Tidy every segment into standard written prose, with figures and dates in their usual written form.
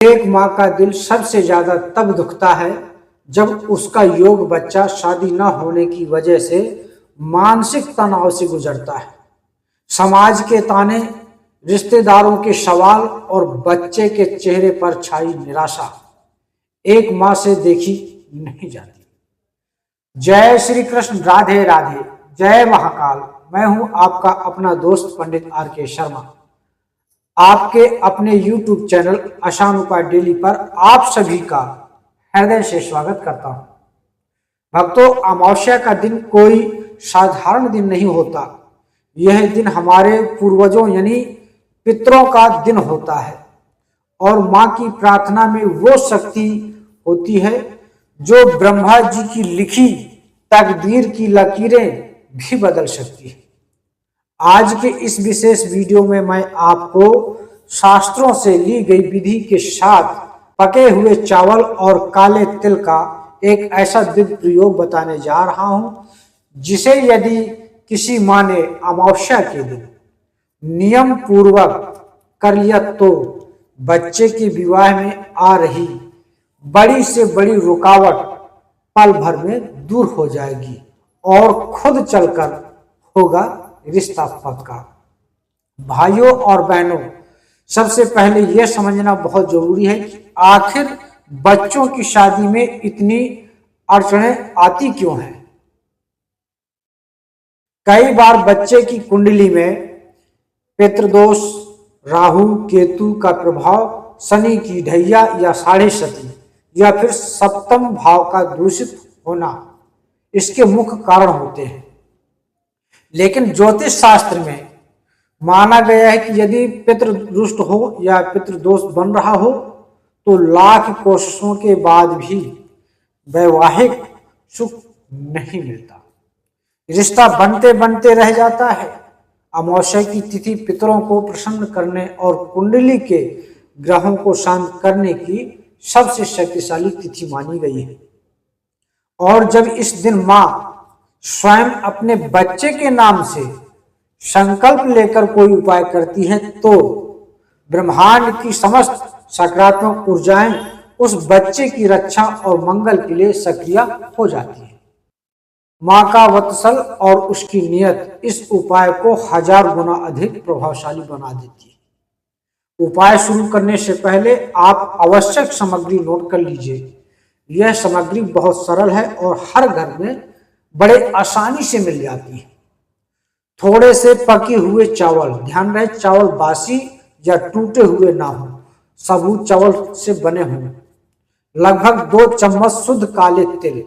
एक माँ का दिल सबसे ज्यादा तब दुखता है जब उसका योग बच्चा शादी न होने की वजह से मानसिक तनाव से गुजरता है। समाज के ताने, रिश्तेदारों के सवाल और बच्चे के चेहरे पर छाई निराशा एक माँ से देखी नहीं जाती। जय श्री कृष्ण, राधे राधे, जय महाकाल। मैं हूं आपका अपना दोस्त पंडित आर के शर्मा, आपके अपने YouTube चैनल आसान उपाय डेली पर आप सभी का हृदय से स्वागत करता हूं। भक्तों, अमावस्या का दिन कोई साधारण दिन नहीं होता। यह दिन हमारे पूर्वजों यानी पितरों का दिन होता है और माँ की प्रार्थना में वो शक्ति होती है जो ब्रह्मा जी की लिखी तकदीर की लकीरें भी बदल सकती है। आज के इस विशेष वीडियो में मैं आपको शास्त्रों से ली गई विधि के साथ पके हुए चावल और काले तिल का एक ऐसा दिव्य प्रयोग बताने जा रहा हूं, जिसे यदि किसी माँ ने अमावस्या के दिन नियम पूर्वक कर लिया तो बच्चे के विवाह में आ रही बड़ी से बड़ी रुकावट पल भर में दूर हो जाएगी और खुद चलकर होगा रिश्ता पक्का। भाइयों और बहनों, सबसे पहले यह समझना बहुत जरूरी है कि आखिर बच्चों की शादी में इतनी अड़चनें आती क्यों हैं। कई बार बच्चे की कुंडली में पितृदोष, राहु केतु का प्रभाव, शनि की ढैया या साढ़े सती या फिर सप्तम भाव का दूषित होना इसके मुख्य कारण होते हैं। लेकिन ज्योतिष शास्त्र में माना गया है कि यदि पितृ रुष्ट हो या पितृदोष बन रहा हो तो लाख कोशिशों के बाद भी वैवाहिक सुख नहीं मिलता, रिश्ता बनते बनते रह जाता है। अमावस्या की तिथि पितरों को प्रसन्न करने और कुंडली के ग्रहों को शांत करने की सबसे शक्तिशाली तिथि मानी गई है। और जब इस दिन माँ स्वयं अपने बच्चे के नाम से संकल्प लेकर कोई उपाय करती है तो ब्रह्मांड की समस्त सकारात्मक ऊर्जाएं उस बच्चे की रक्षा और मंगल के लिए सक्रिय हो जाती है। माँ का वत्सल और उसकी नियत इस उपाय को 1000 गुना अधिक प्रभावशाली बना देती है। उपाय शुरू करने से पहले आप आवश्यक सामग्री नोट कर लीजिए। यह सामग्री बहुत सरल है और हर घर में बड़े आसानी से मिल जाती है। थोड़े से पके हुए चावल, ध्यान रहे चावल बासी या टूटे हुए ना हो, सबूत चावल से बने हों। लगभग 2 चम्मच शुद्ध काले तिल,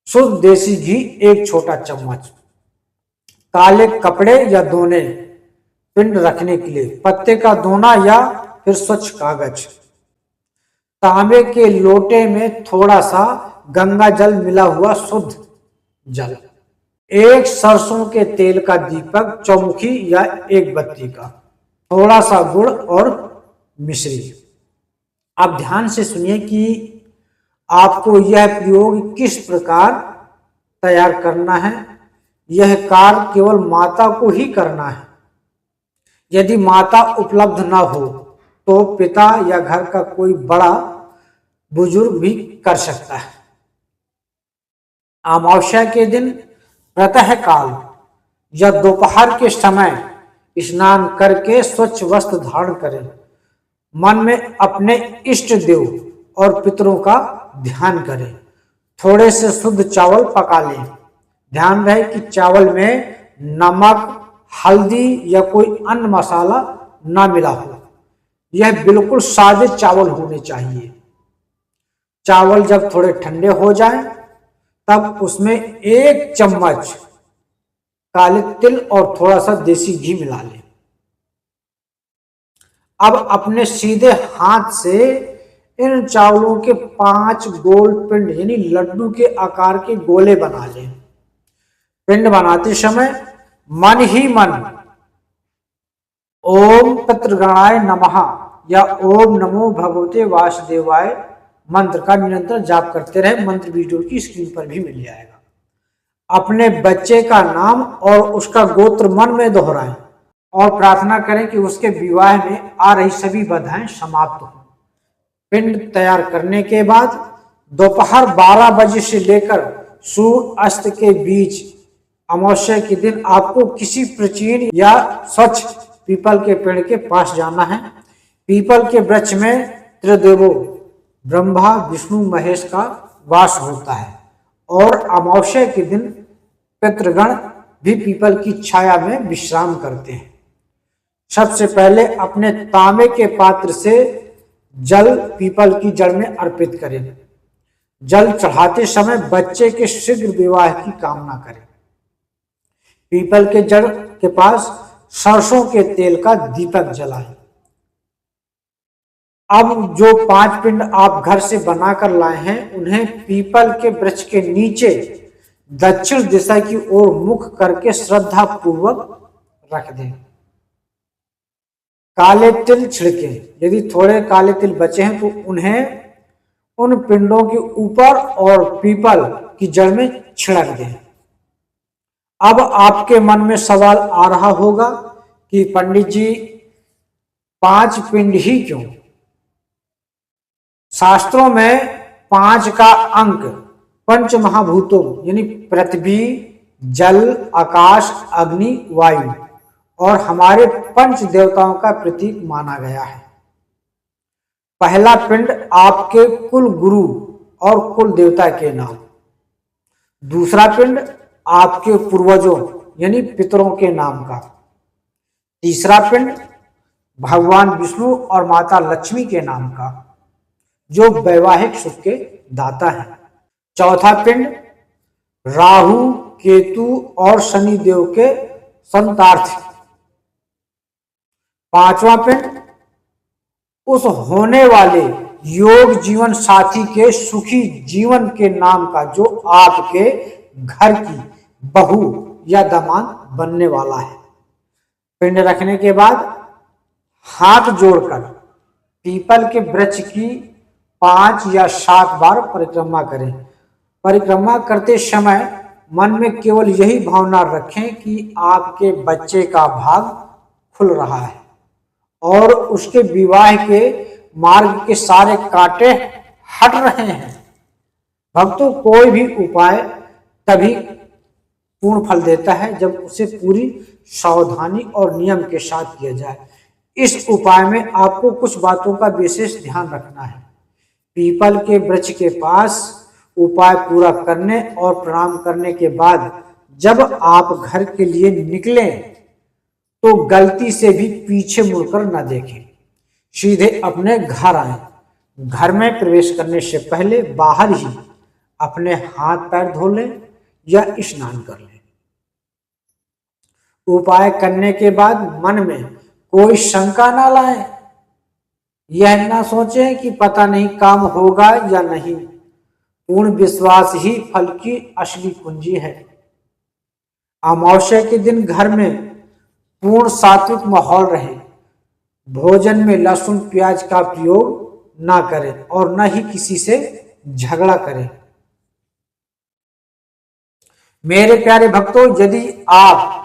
शुद्ध देसी घी 1 छोटा चम्मच, काले कपड़े या दोने पिंड रखने के लिए, पत्ते का दोना या फिर स्वच्छ कागज, तांबे के लोटे में थोड़ा सा गंगा जल मिला हुआ शुद्ध जल, 1 सरसों के तेल का दीपक, चौमुखी या 1 बत्ती का, थोड़ा सा गुड़ और मिश्री। आप ध्यान से सुनिए कि आपको यह प्रयोग किस प्रकार तैयार करना है। यह कार्य केवल माता को ही करना है। यदि माता उपलब्ध न हो तो पिता या घर का कोई बड़ा बुजुर्ग भी कर सकता है। अमावस्या के दिन प्रातः काल या दोपहर के समय स्नान करके स्वच्छ वस्त्र धारण करें। मन में अपने इष्ट देव और पितरों का ध्यान करें। थोड़े से शुद्ध चावल पका लें। ध्यान रहे कि चावल में नमक, हल्दी या कोई अन्य मसाला ना मिला हो। यह बिल्कुल सादे चावल होने चाहिए। चावल जब थोड़े ठंडे हो जाएं, तब उसमें 1 चम्मच काले तिल और थोड़ा सा देसी घी मिला लें। अब अपने सीधे हाथ से इन चावलों के 5 गोल पिंड यानी लड्डू के आकार के गोले बना लें। पिंड बनाते समय मन ही मन ओम पितृगणाय नमः या ओम नमो भगवते वासुदेवाय मंत्र का निरंतर जाप करते रहे। मंत्र वीडियो की स्क्रीन पर भी मिल जाएगा। अपने बच्चे का नाम और उसका गोत्र मन में दोहराएं और प्रार्थना करें कि उसके विवाह में आ रही सभी बाधाएं समाप्त हों। पिंड तैयार करने के बाद दोपहर 12 बजे से लेकर सूर्य अस्त के बीच अमावस्या के दिन आपको किसी प्राचीन या स्वच्छ पीपल के पेड़ के पास जाना है। पीपल के वृक्ष में त्रिदेवों ब्रह्मा विष्णु महेश का वास होता है और अमावस्या के दिन पितृगण भी पीपल की छाया में विश्राम करते हैं। सबसे पहले अपने तांबे के पात्र से जल पीपल की जड़ में अर्पित करें। जल चढ़ाते समय बच्चे के शीघ्र विवाह की कामना करें। पीपल के जड़ के पास सरसों के तेल का दीपक जलाएं। अब जो 5 पिंड आप घर से बनाकर लाए हैं उन्हें पीपल के वृक्ष के नीचे दक्षिण दिशा की ओर मुख करके श्रद्धा पूर्वक रख दें। काले तिल छिड़कें। यदि थोड़े काले तिल बचे हैं तो उन्हें उन पिंडों के ऊपर और पीपल की जड़ में छिड़क दें। अब आपके मन में सवाल आ रहा होगा कि पंडित जी 5 पिंड ही क्यों? शास्त्रों में 5 का अंक पंच महाभूतों यानी पृथ्वी, जल, आकाश, अग्नि, वायु और हमारे पंच देवताओं का प्रतीक माना गया है। पहला पिंड आपके कुल गुरु और कुल देवता के नाम। दूसरा पिंड आपके पूर्वजों यानी पितरों के नाम का। तीसरा पिंड भगवान विष्णु और माता लक्ष्मी के नाम का, जो वैवाहिक सुख के दाता है। चौथा पिंड राहु, केतु और शनि देव के संतार्थ। पांचवा पिंड उस होने वाले योग जीवन साथी के सुखी जीवन के नाम का, जो आपके घर की बहू या दामाद बनने वाला है। पिंड रखने के बाद हाथ जोड़कर पीपल के वृक्ष की 5 या 7 बार परिक्रमा करें। परिक्रमा करते समय मन में केवल यही भावना रखें कि आपके बच्चे का भाग खुल रहा है और उसके विवाह के मार्ग के सारे कांटे हट रहे हैं। भक्तों, कोई भी उपाय तभी पूर्ण फल देता है जब उसे पूरी सावधानी और नियम के साथ किया जाए। इस उपाय में आपको कुछ बातों का विशेष ध्यान रखना है। पीपल के वृक्ष के पास उपाय पूरा करने और प्रणाम करने के बाद जब आप घर के लिए निकलें तो गलती से भी पीछे मुड़कर न देखें, सीधे अपने घर आए। घर में प्रवेश करने से पहले बाहर ही अपने हाथ पैर धो लें या स्नान कर लें। उपाय करने के बाद मन में कोई शंका ना लाएं। यह ना सोचें कि पता नहीं काम होगा या नहीं। पूर्ण विश्वास ही फल की असली कुंजी है। अमावस्या के दिन घर में पूर्ण सात्विक माहौल रहे। भोजन में लहसुन प्याज का प्रयोग ना करें और न ही किसी से झगड़ा करें। मेरे प्यारे भक्तों, यदि आप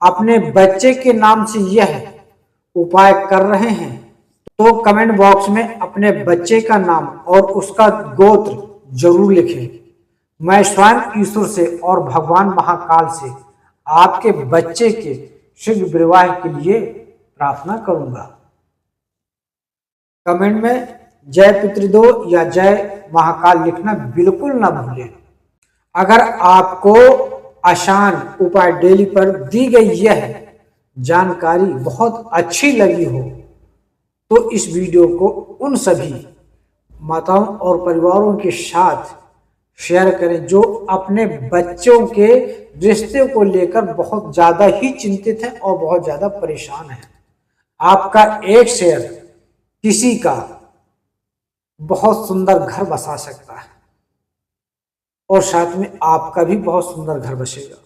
अपने बच्चे के नाम से यह उपाय कर रहे हैं तो कमेंट बॉक्स में अपने बच्चे का नाम और उसका गोत्र जरूर लिखें। मैं स्वयं ईश्वर से और भगवान महाकाल से आपके बच्चे के शीघ्र विवाह के लिए प्रार्थना करूंगा। कमेंट में जय पितृदो या जय महाकाल लिखना बिल्कुल ना भूलें। अगर आपको आसान उपाय डेली पर दी गई यह जानकारी बहुत अच्छी लगी हो तो इस वीडियो को उन सभी माताओं और परिवारों के साथ शेयर करें जो अपने बच्चों के रिश्ते को लेकर बहुत ज़्यादा ही चिंतित हैं और बहुत ज़्यादा परेशान हैं। आपका एक शेयर किसी का बहुत सुंदर घर बसा सकता है और साथ में आपका भी बहुत सुंदर घर बसेगा।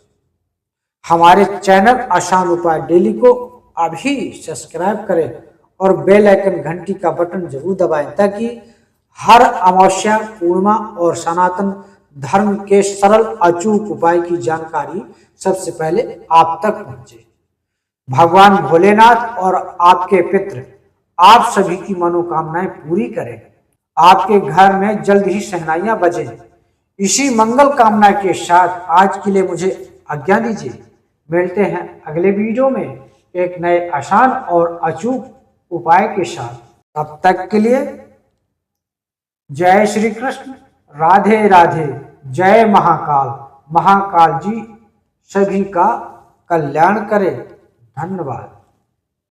हमारे चैनल आसान उपाय डेली को अभी सब्सक्राइब करें और बेल आइकन घंटी का बटन जरूर दबाएं ताकि हर अमावस्या, पूर्णिमा और सनातन धर्म के सरल अचूक उपाय की जानकारी सबसे पहले आप तक पहुंचे। भगवान भोलेनाथ और आपके पितृ आप सभी की मनोकामनाएं पूरी करें। आपके घर में जल्द ही शहनाइयां बजें। इसी मंगल कामना के साथ आज के लिए मुझे आज्ञा दीजिए। मिलते हैं अगले वीडियो में एक नए आसान और अचूक उपाय के साथ। तब तक के लिए जय श्री कृष्ण, राधे राधे, जय महाकाल। महाकाल जी सभी का कल्याण करे। धन्यवाद।